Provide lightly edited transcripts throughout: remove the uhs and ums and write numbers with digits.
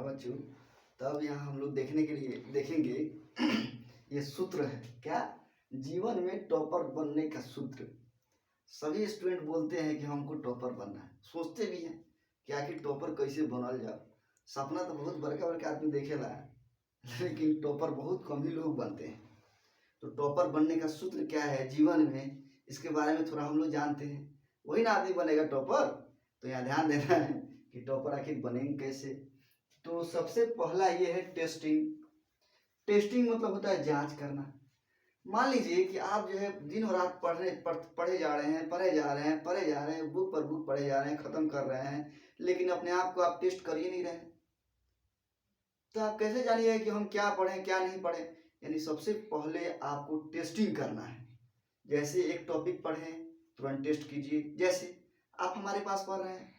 बच्चों, तब यहाँ हम लोग देखने के लिए देखेंगे ये सूत्र है क्या, जीवन में टॉपर बनने का सूत्र। सभी स्टूडेंट बोलते हैं कि हमको टॉपर बनना है, सोचते भी हैं कि आखिर टॉपर कैसे बनल जाओ। सपना तो बहुत बड़का बड़का आदमी देखेला है, लेकिन टॉपर बहुत कम ही लोग बनते हैं। तो टॉपर बनने का सूत्र क्या है जीवन में, इसके बारे में थोड़ा हम लोग जानते हैं, वही ना आदमी बनेगा टॉपर। तो यहाँ ध्यान देना है कि टॉपर आखिर बनेंगे कैसे। तो सबसे पहला ये है टेस्टिंग। टेस्टिंग मतलब होता है जांच करना। मान लीजिए कि आप जो है दिन और रात पढ़े जा रहे हैं, पढ़े जा रहे हैं, बुक पर बुक पढ़े जा रहे हैं, खत्म कर रहे हैं, लेकिन अपने आप को आप टेस्ट कर ही नहीं रहे। तो आप कैसे जानिए कि हम क्या पढ़ें क्या नहीं पढ़ें। यानी सबसे पहले आपको टेस्टिंग करना है। जैसे एक टॉपिक पढ़ें तुरंत टेस्ट कीजिए। जैसे आप हमारे पास पढ़ रहे हैं,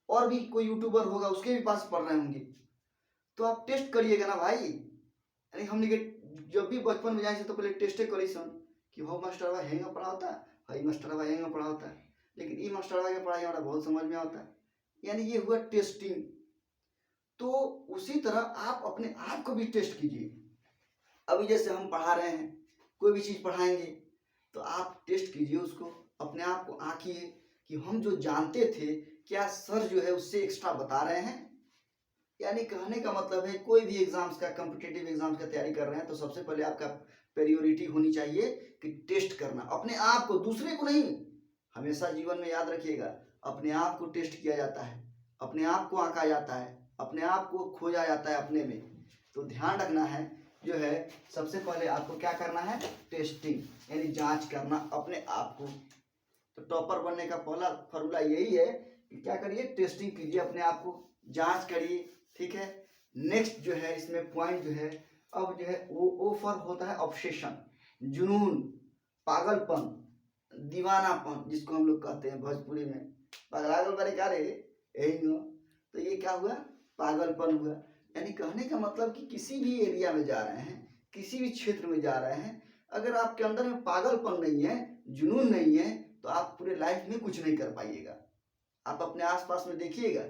और भी कोई यूट्यूबर होगा उसके भी पास पढ़ रहे होंगे, तो आप टेस्ट करिएगा ना भाई। यानी हमने के जब भी बचपन में जाए तो पहले टेस्टे करी सन कि हो मास्टरवा हेंगा पढ़ा होता है, हई मास्टरवा हेंगा पढ़ा होता है, लेकिन ई मास्टरवा के पढ़ाई हमारा बहुत समझ में आता है। यानी ये हुआ टेस्टिंग। तो उसी तरह आप अपने आप को भी टेस्ट कीजिए। अभी जैसे हम पढ़ा रहे हैं, कोई भी चीज़ पढ़ाएंगे तो आप टेस्ट कीजिए उसको, अपने आप को आंकिए कि हम जो जानते थे क्या सर जो है उससे एक्स्ट्रा बता रहे हैं। यानी कहने का मतलब है कोई भी एग्जाम्स का, कॉम्पिटिटिव एग्जाम्स का तैयारी कर रहे हैं तो सबसे पहले आपका प्रायोरिटी होनी चाहिए कि टेस्ट करना अपने आप को, दूसरे को नहीं। हमेशा जीवन में याद रखिएगा, अपने आप को टेस्ट किया जाता है, अपने आप को आंका जाता है, अपने आप को खोजा जाता है अपने में। तो ध्यान रखना है जो है, सबसे पहले आपको क्या करना है, टेस्टिंग यानी जांच करना अपने आप को। तो टॉपर बनने का पहला फॉर्मूला यही है कि क्या करिए, टेस्टिंग कीजिए अपने आप को, जांच करिए। ठीक है। नेक्स्ट जो है इसमें पॉइंट जो है, अब जो है वो फॉर होता है ऑब्सेशन, जुनून, पागलपन, दीवानापन, जिसको हम लोग कहते हैं भोजपुरी में पागल बड़े का रे, यही नो। तो ये क्या हुआ, पागलपन हुआ। यानी कहने का मतलब कि किसी भी एरिया में जा रहे हैं, किसी भी क्षेत्र में जा रहे हैं, अगर आपके अंदर में पागलपन नहीं है, जुनून नहीं है, तो आप पूरे लाइफ में कुछ नहीं कर पाइएगा। आप अपने आसपास में देखिएगा,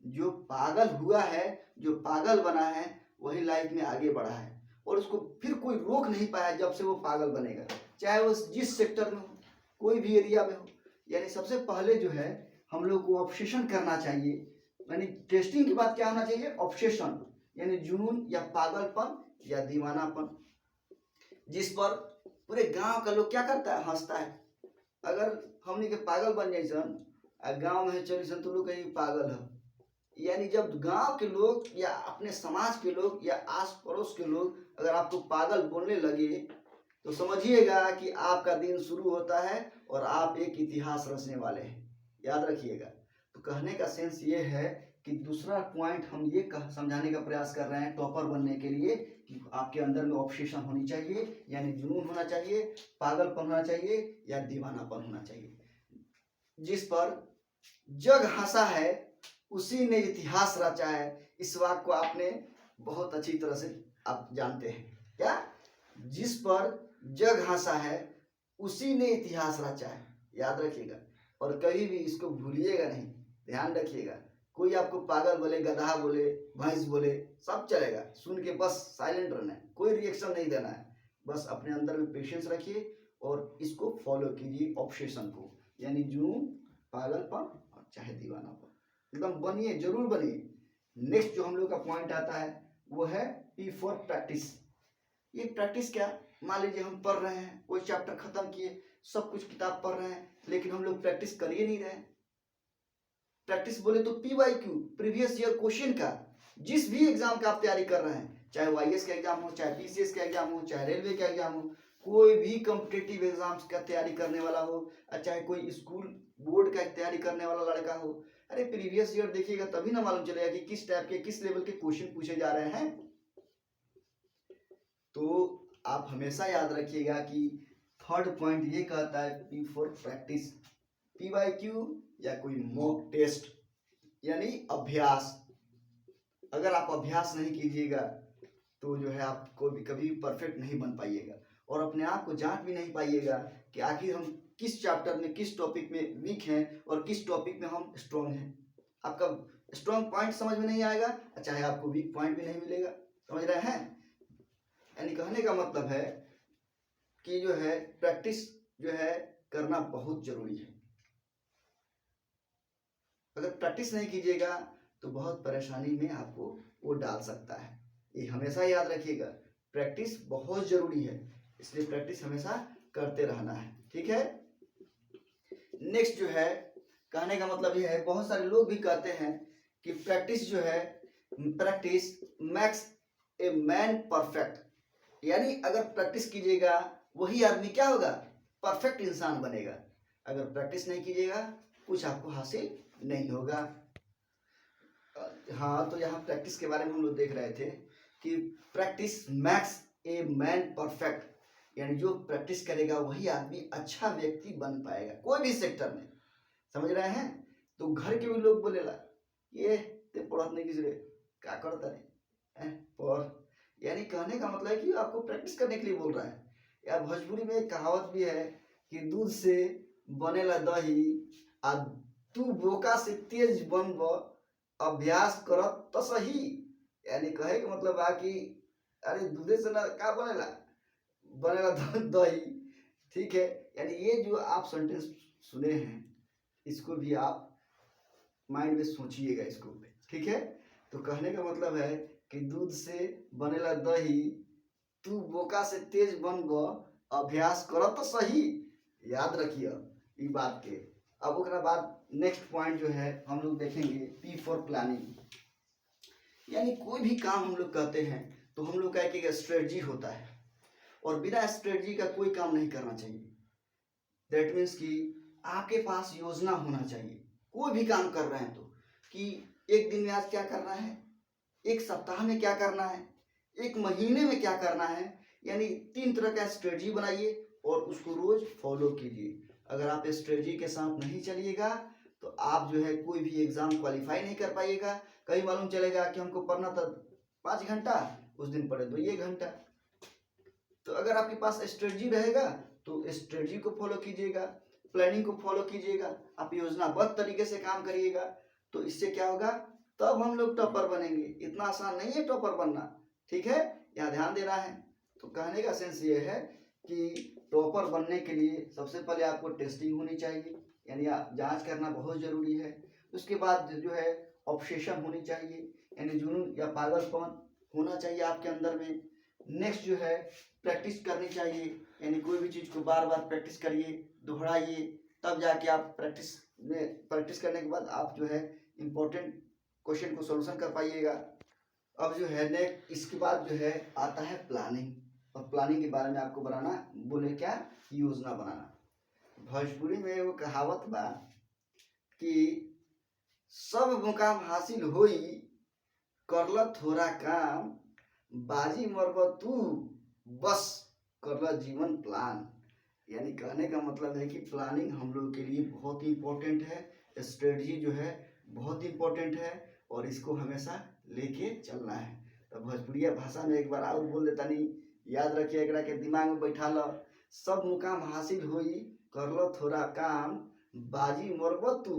जो पागल हुआ है, जो पागल बना है, वही लाइफ में आगे बढ़ा है, और उसको फिर कोई रोक नहीं पाया जब से वो पागल बनेगा, चाहे वो जिस सेक्टर में हो, कोई भी एरिया में हो। यानी सबसे पहले जो है हम लोग को ऑब्सेशन करना चाहिए। यानी टेस्टिंग के बाद क्या होना चाहिए, ऑब्सेशन, यानी जुनून या पागलपन या दीवानापन, जिस पर पूरे गांव का लोग क्या करता है, हंसता है। अगर हमने के पागल बन जाए सन, गांव में चली सन तो लोग कहीं पागल है। यानी जब गांव के लोग या अपने समाज के लोग या आस पड़ोस के लोग अगर आपको पागल बोलने लगे, तो समझिएगा कि आपका दिन शुरू होता है और आप एक इतिहास रचने वाले हैं। याद रखिएगा। तो कहने का सेंस ये है कि दूसरा पॉइंट हम ये समझाने का प्रयास कर रहे हैं टॉपर बनने के लिए कि आपके अंदर में ऑब्सेशन होनी चाहिए, यानी जुनून होना चाहिए, पागलपन होना चाहिए या दीवानापन होना चाहिए। जिस पर जग हंसा है उसी ने इतिहास रचा है। इस वाक्य को आपने बहुत अच्छी तरह से आप जानते हैं क्या, जिस पर जग हंसा है उसी ने इतिहास रचा है। याद रखिएगा और कभी भी इसको भूलिएगा नहीं, ध्यान रखिएगा। कोई आपको पागल बोले, गधा बोले, भैंस बोले, सब चलेगा, सुन के बस साइलेंट रहना है, कोई रिएक्शन नहीं देना है। बस अपने अंदर में पेशेंस रखिए और इसको फॉलो कीजिए, ऑब्सेशन को, यानी जुनून, पागलपन और चाहे दीवानापन, एकदम बनिए, जरूर बनिए। नेक्स्ट जो हम लोग का पॉइंट आता है वो है पी फॉर प्रैक्टिस। ये प्रैक्टिस क्या, मान लीजिए हम पढ़ रहे हैं, कोई चैप्टर खत्म किए, सब कुछ किताब पढ़ रहे हैं, लेकिन हम लोग प्रैक्टिस कर ही नहीं रहे। प्रैक्टिस बोले तो PYQ, प्रीवियस ईयर क्वेश्चन का, जिस भी एग्जाम का आप तैयारी कर रहे हैं, चाहे YS का एग्जाम हो, चाहे PCS का एग्जाम हो, चाहे रेलवे का एग्जाम हो, कोई भी कॉम्पिटिटिव एग्जाम्स का तैयारी करने वाला हो, चाहे कोई स्कूल बोर्ड का तैयारी करने वाला लड़का हो, अरे प्रीवियस ईयर देखिएगा तभी ना मालूम चलेगा कि किस टाइप के, किस लेवल के क्वेश्चन पूछे जा रहे हैं। तो आप हमेशा याद रखिएगा कि थर्ड पॉइंट ये कहता है पी फॉर प्रैक्टिस, PYQ या कोई मॉक टेस्ट, यानी अभ्यास। अगर आप अभ्यास नहीं कीजिएगा तो जो है आप कभी परफेक्ट नहीं बन पाइएगा और अपने आप को जांच भी नहीं पाइएगा कि आखिर हम किस चैप्टर में, किस टॉपिक में वीक हैं और किस टॉपिक में हम स्ट्रॉन्ग हैं। आपका स्ट्रॉन्ग पॉइंट समझ में नहीं आएगा, चाहे आपको वीक पॉइंट भी नहीं मिलेगा। समझ रहे हैं? यानी कहने का मतलब है कि जो है प्रैक्टिस जो है करना बहुत जरूरी है। अगर प्रैक्टिस नहीं कीजिएगा तो बहुत परेशानी में आपको वो डाल सकता है। ये हमेशा याद रखिएगा, प्रैक्टिस बहुत जरूरी है, इसलिए प्रैक्टिस हमेशा करते रहना है। ठीक है। नेक्स्ट जो है कहने का मतलब ये है, बहुत सारे लोग भी कहते हैं कि प्रैक्टिस जो है, practice max a man perfect. यानी अगर प्रैक्टिस कीजिएगा वही आदमी क्या होगा, परफेक्ट इंसान बनेगा। अगर प्रैक्टिस नहीं कीजिएगा कुछ आपको हासिल नहीं होगा। हाँ, तो यहाँ प्रैक्टिस के बारे में हम लोग देख रहे थे कि practice max a man perfect, यानी जो प्रैक्टिस करेगा वही आदमी अच्छा व्यक्ति बन पाएगा कोई भी सेक्टर में। समझ रहे हैं? तो घर के भी लोग बोलेला ये ते पढ़त नहीं किसी क्या करता नहीं पढ़, यानी कहने का मतलब है कि आपको प्रैक्टिस करने के लिए बोल रहा है। या भोजपुरी में एक कहावत भी है कि दूध से बनेला दही आ तू बोका से तेज बनब अभ्यास करत तो सही। यानी कहे का मतलब है कि अरे दूधे से ना का बनेला दही। ठीक है। यानी ये जो आप सेंटेंस सुने हैं इसको भी आप माइंड में सोचिएगा इसको। ठीक है। तो कहने का मतलब है कि दूध से बनेला दही तू बोका से तेज बनब अभ्यास करत तो सही। याद रखिए ये बात के। अब उसके बाद नेक्स्ट पॉइंट जो है हम लोग देखेंगे पी फॉर प्लानिंग। यानी कोई भी काम हम लोग कहते हैं तो हम लोग का एक स्ट्रेटजी होता है और बिना स्ट्रेटजी का कोई काम नहीं करना चाहिए। दैट मीन्स कि आपके पास योजना होना चाहिए कोई भी काम कर रहे हैं तो, कि एक दिन में आज क्या करना है, एक सप्ताह में क्या करना है, एक महीने में क्या करना है। यानी 3 तरह का स्ट्रेटजी बनाइए और उसको रोज फॉलो कीजिए। अगर आप स्ट्रेटजी के साथ नहीं चलिएगा तो आप जो है कोई भी एग्जाम क्वालिफाई नहीं कर पाइएगा। कहीं मालूम चलेगा कि हमको पढ़ना था 5 घंटा, उस दिन पढ़े 2 घंटा। तो अगर आपके पास स्ट्रेटजी रहेगा तो स्ट्रेटजी को फॉलो कीजिएगा, प्लानिंग को फॉलो कीजिएगा, आप योजनाबद्ध तरीके से काम करिएगा। तो इससे क्या होगा, तब हम लोग टॉपर बनेंगे। इतना आसान नहीं है टॉपर बनना। ठीक है, यहाँ ध्यान देना है। तो कहने का सेंस ये है कि टॉपर बनने के लिए सबसे पहले आपको टेस्टिंग होनी चाहिए, यानी जांच करना बहुत जरूरी है। उसके बाद जो है ऑब्सेशन होनी चाहिए, यानी जुनून या पागलपन होना चाहिए आपके अंदर में। नेक्स्ट जो है प्रैक्टिस करनी चाहिए, यानी कोई भी चीज़ को बार बार प्रैक्टिस करिए, दोहराइए, तब जाके आप प्रैक्टिस करने के बाद आप जो है इम्पोर्टेंट क्वेश्चन को सॉल्यूशन कर पाइएगा। अब जो है नेक्स्ट इसके बाद जो है आता है प्लानिंग। और प्लानिंग के बारे में आपको बनाना बोले क्या, योजना बनाना। भोजपुरी में वो कहावत बा कि सब मुकाम हासिल होई करल थोड़ा काम, बाजी मरब तू बस करल जीवन प्लान। यानी कहने का मतलब है कि प्लानिंग हम लोग के लिए बहुत ही इम्पोर्टेंट है, स्ट्रेटजी जो है बहुत इम्पोर्टेंट है और इसको हमेशा लेके चलना है। तो भोजपुरिया भाषा में एक बार और बोल देता नहीं, याद रखिए, एकरा के दिमाग में बैठा लो। सब मुकाम हासिल होई करलो थोड़ा काम, बाजी मरब तू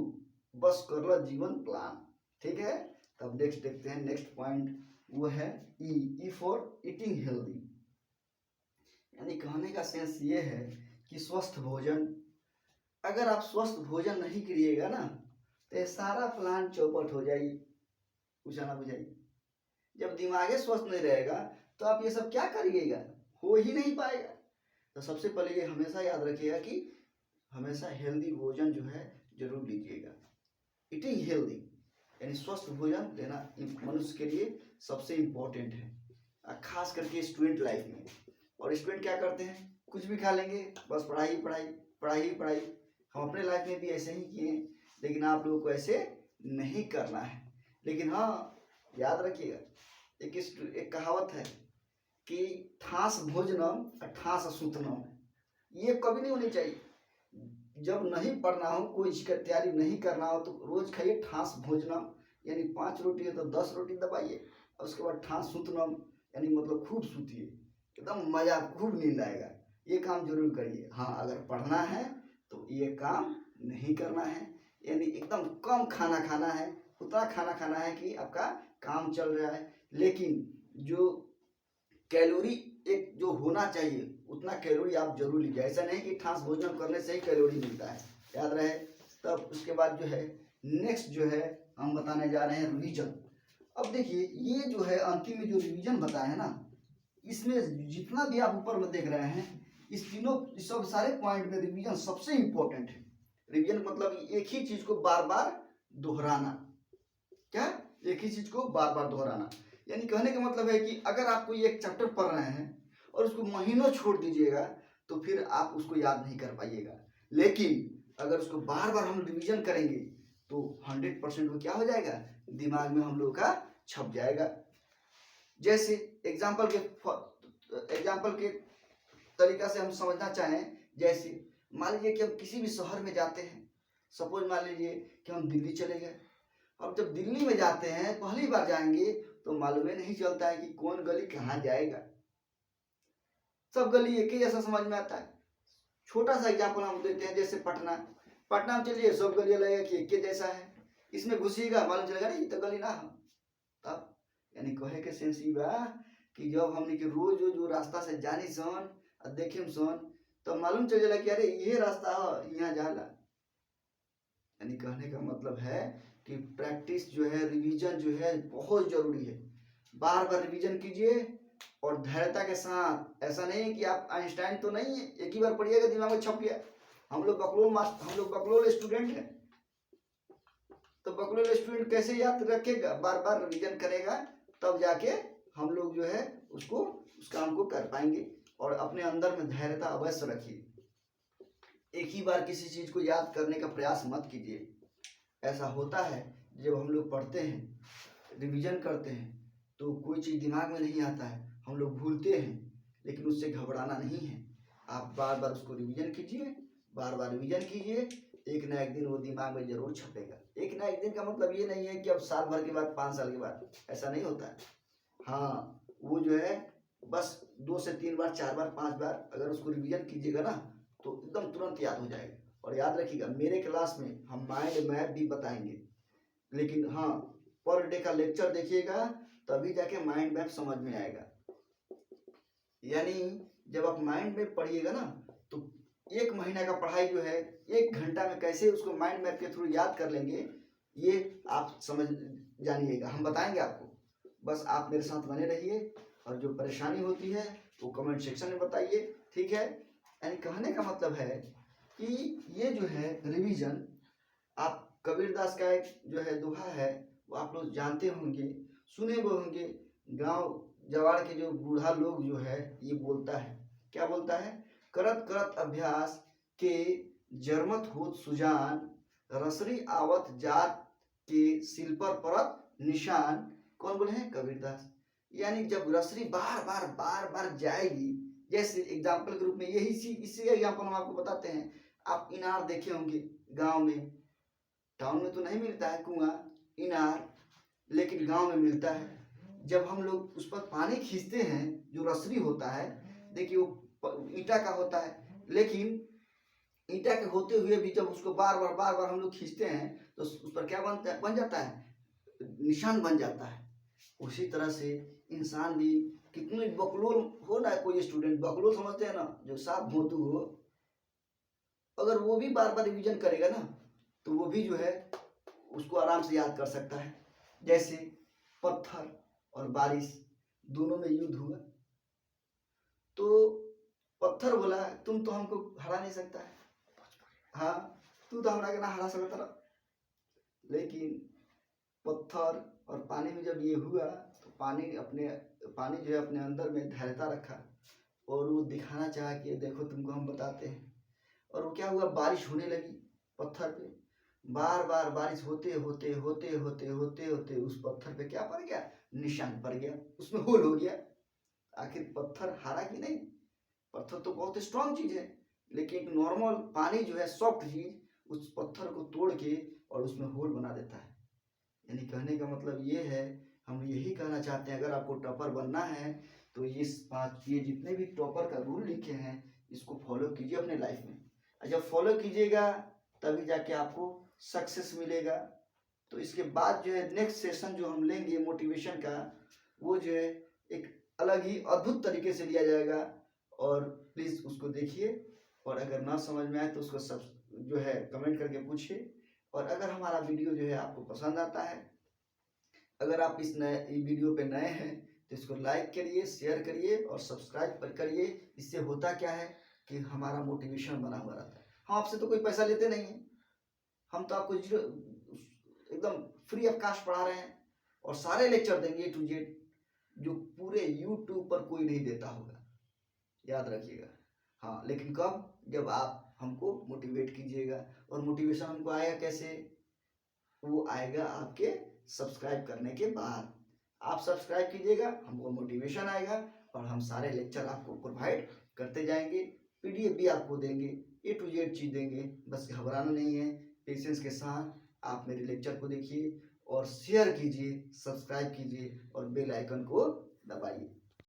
बस करलो जीवन प्लान। ठीक है। तब नेक्स्ट देखते हैं, नेक्स्ट पॉइंट वो है ई फॉर ईटिंग हेल्दी। यानी कहने का सेंस ये है कि स्वस्थ भोजन। अगर आप स्वस्थ भोजन नहीं करिएगा ना तो ये सारा प्लान चौपट हो जाएगी, कुछ ना बुझाइए। जब दिमागे स्वस्थ नहीं रहेगा तो आप ये सब क्या करिएगा, हो ही नहीं पाएगा। तो सबसे पहले ये हमेशा याद रखिएगा कि हमेशा हेल्दी भोजन जो है जरूर लीजिएगा। ईटिंग हेल्दी यानी स्वस्थ भोजन लेना मनुष्य के लिए सबसे इम्पोर्टेंट है, खास करके स्टूडेंट लाइफ में। और स्टूडेंट क्या करते हैं, कुछ भी खा लेंगे, बस पढ़ाई पढ़ाई पढ़ाई पढ़ाई। हम अपने लाइफ में भी ऐसे ही किए, लेकिन आप लोगों को ऐसे नहीं करना है। लेकिन हाँ, याद रखिएगा, एक कहावत है कि ठास भोजनम ठास सूतनम, ये कभी नहीं होनी चाहिए। जब नहीं पढ़ना हो, कोई चीज का तैयारी नहीं करना हो तो रोज खाइए ठास भोजनम, यानी 5 रोटी है तो 10 रोटी दबाइए। और उसके बाद ठास सूतनम यानी मतलब खूब सूतिए, एकदम मजा, खूब नींद आएगा। ये काम जरूर करिए। हाँ, अगर पढ़ना है तो ये काम नहीं करना है, यानी एकदम कम खाना खाना है, उतना खाना खाना है कि आपका काम चल रहा है। लेकिन जो कैलोरी एक जो होना चाहिए उतना कैलोरी आप जरूर लीजिए। ऐसा नहीं कि ठास भोजन करने से ही कैलोरी मिलता है, याद रहे। तब उसके बाद जो है नेक्स्ट जो है हम बताने जा रहे हैं रिवीजन। अब देखिए ये जो है अंतिम में जो रिवीजन बताए हैं ना, इसमें जितना भी आप ऊपर में देख रहे हैं इस तीनों सब सारे पॉइंट में रिवीजन सबसे इंपॉर्टेंट है। रिवीजन मतलब एक ही चीज को बार बार दोहराना। क्या? एक ही चीज को बार बार दोहराना। यानी कहने का मतलब है कि अगर आप कोई एक चैप्टर पढ़ रहे हैं और उसको महीनों छोड़ दीजिएगा तो फिर आप उसको याद नहीं कर पाइएगा। लेकिन अगर उसको बार बार हम रिवीजन करेंगे तो 100% वो क्या हो जाएगा, दिमाग में हम लोग का छप जाएगा। जैसे एग्जाम्पल के तरीका से हम समझना चाहें, जैसे मान लीजिए कि हम किसी भी शहर में जाते हैं। सपोज मान लीजिए कि हम दिल्ली चले गए। अब जब दिल्ली में जाते हैं पहली बार जाएंगे तो मालूम ही नहीं चलता है कि कौन गली कहाँ जाएगा। सब गली एक ही जैसा समझ में आता है। छोटा सा एग्जाम्पल हम देते हैं, जैसे पटना में चलिए सब गली लगेगा कि एक ही जैसा है। इसमें घुसिएगा मालूम चलेगा नहीं तो गली ना हो। तब यानी कहे के सेंस ई बा कि जब हमने के रोज जो रास्ता से जानी सन और देखे सन तो मालूम चल जाला कि अरे ये रास्ता है यहाँ जाला। यानी कहने का मतलब है कि प्रैक्टिस जो है, रिवीजन जो है बहुत जरूरी है। बार बार रिवीजन कीजिए और धैर्यता के साथ। ऐसा नहीं है कि आप आइंस्टाइन तो नहीं है, एक ही बार पढ़िएगा दिमाग में छप गया। हम लोग बकलोल स्टूडेंट हैं, तो बकलोल स्टूडेंट कैसे याद रखेगा? बार बार रिवीजन करेगा तब जाके हम लोग जो है उसको उस काम को कर पाएंगे। और अपने अंदर में धैर्यता अवश्य रखिए। एक ही बार किसी चीज को याद करने का प्रयास मत कीजिए। ऐसा होता है जब हम लोग पढ़ते हैं, रिवीजन करते हैं तो कोई चीज़ दिमाग में नहीं आता है, हम लोग भूलते हैं। लेकिन उससे घबराना नहीं है। आप बार बार उसको रिवीजन कीजिए, बार बार रिवीजन कीजिए, एक ना एक दिन वो दिमाग में जरूर छपेगा। एक ना एक दिन का मतलब ये नहीं है कि अब साल भर के बाद 5 साल के बाद, ऐसा नहीं होता है। हाँ, वो जो है बस 2 से 3 बार 4 बार 5 बार अगर उसको रिवीजन कीजिएगा ना तो एकदम तुरंत याद हो जाएगा। और याद रखिएगा मेरे क्लास में हम माइंड मैप भी बताएंगे, लेकिन हाँ पर डे का लेक्चर देखिएगा तभी जाके माइंड मैप समझ में आएगा। यानी जब आप माइंड मैप पढ़िएगा ना तो 1 महीना का पढ़ाई जो है 1 घंटा में कैसे उसको माइंड मैप के थ्रू याद कर लेंगे, ये आप समझ जानिएगा। हम बताएंगे आपको, बस आप मेरे साथ बने रहिए। और जो परेशानी होती है वो कमेंट सेक्शन में बताइए, ठीक है। यानी कहने का मतलब है कि ये जो है रिवीजन, आप कबीरदास का एक जो है दोहा है वो आप लोग जानते होंगे, सुने हुए होंगे। गांव जवाड़ के जो बूढ़ा लोग जो है ये बोलता है, क्या बोलता है? करत करत अभ्यास के जरमत होत सुजान, रसरी आवत जात के सिल पर परत निशान। कौन बोले हैं? कबीरदास। यानी जब रसरी बार बार जाएगी, जैसे एग्जाम्पल के रूप में यही इसी एग्जाम्पल हम आपको बताते हैं। आप इनार देखे होंगे गांव में, टाउन में तो नहीं मिलता है कुआं इनार, लेकिन गांव में मिलता है। जब हम लोग उस पर पानी खींचते हैं, जो रसरी होता है, देखिए वो ईंटा का होता है, लेकिन ईंटा के होते हुए भी जब उसको बार बार हम लोग खींचते हैं तो उस पर क्या बन जाता है? निशान बन जाता है। उसी तरह से इंसान भी कितने बकलोल हो ना, कोई स्टूडेंट बकलोल समझते हैं ना, जो साफ भोतू हो, अगर वो भी बार बार रिवीजन करेगा ना तो वो भी जो है उसको आराम से याद कर सकता है। जैसे पत्थर और बारिश दोनों में युद्ध हुआ तो पत्थर बोला तुम तो हमको हरा नहीं सकता है, हाँ तू तो हमारा के ना हरा सकता रहा। लेकिन पत्थर और पानी में जब ये हुआ तो पानी जो है अपने अंदर में धैर्यता रखा और वो दिखाना चाहा कि देखो तुमको हम बताते हैं। और वो क्या हुआ? बारिश होने लगी पत्थर पे। बार बार बारिश होते होते होते होते होते होते उस पत्थर पे क्या पड़ गया? निशान पड़ गया, उसमें होल हो गया। आखिर पत्थर हारा कि नहीं? पत्थर तो बहुत स्ट्रांग चीज है, लेकिन नॉर्मल पानी जो है सॉफ्ट चीज उस पत्थर को तोड़ के और उसमें होल बना देता है। यानी कहने का मतलब ये है, हम यही कहना चाहते हैं अगर आपको टॉपर बनना है तो ये जितने भी टॉपर का रूल लिखे हैं इसको फॉलो कीजिए अपने लाइफ में। और जब फॉलो कीजिएगा तभी जाके आपको सक्सेस मिलेगा। तो इसके बाद जो है नेक्स्ट सेशन जो हम लेंगे मोटिवेशन का, वो जो है एक अलग ही अद्भुत तरीके से लिया जाएगा। और प्लीज़ उसको देखिए, और अगर ना समझ में आए तो उसको सब जो है कमेंट करके पूछिए। और अगर हमारा वीडियो जो है आपको पसंद आता है, अगर आप इस वीडियो पे नए हैं तो इसको लाइक करिए, शेयर करिए और सब्सक्राइब करिए। इससे होता क्या है कि हमारा मोटिवेशन बना हुआ रहता है। हम आपसे तो कोई पैसा लेते नहीं हैं, हम तो आपको एकदम फ्री ऑफ कास्ट पढ़ा रहे हैं और सारे लेक्चर देंगे A to Z, जो पूरे यूट्यूब पर कोई नहीं देता होगा, याद रखिएगा। हाँ, लेकिन कब? जब आप हमको मोटिवेट कीजिएगा। और मोटिवेशन हमको आएगा कैसे? वो आएगा आपके सब्सक्राइब करने के बाद। आप सब्सक्राइब कीजिएगा, हमको मोटिवेशन आएगा और हम सारे लेक्चर आपको प्रोवाइड करते जाएंगे, PDF भी आपको देंगे, A to Z चीज़ देंगे। बस घबराना नहीं है, पेशेंस के साथ आप मेरे लेक्चर को देखिए और शेयर कीजिए, सब्सक्राइब कीजिए और बेल आइकन को दबाइए।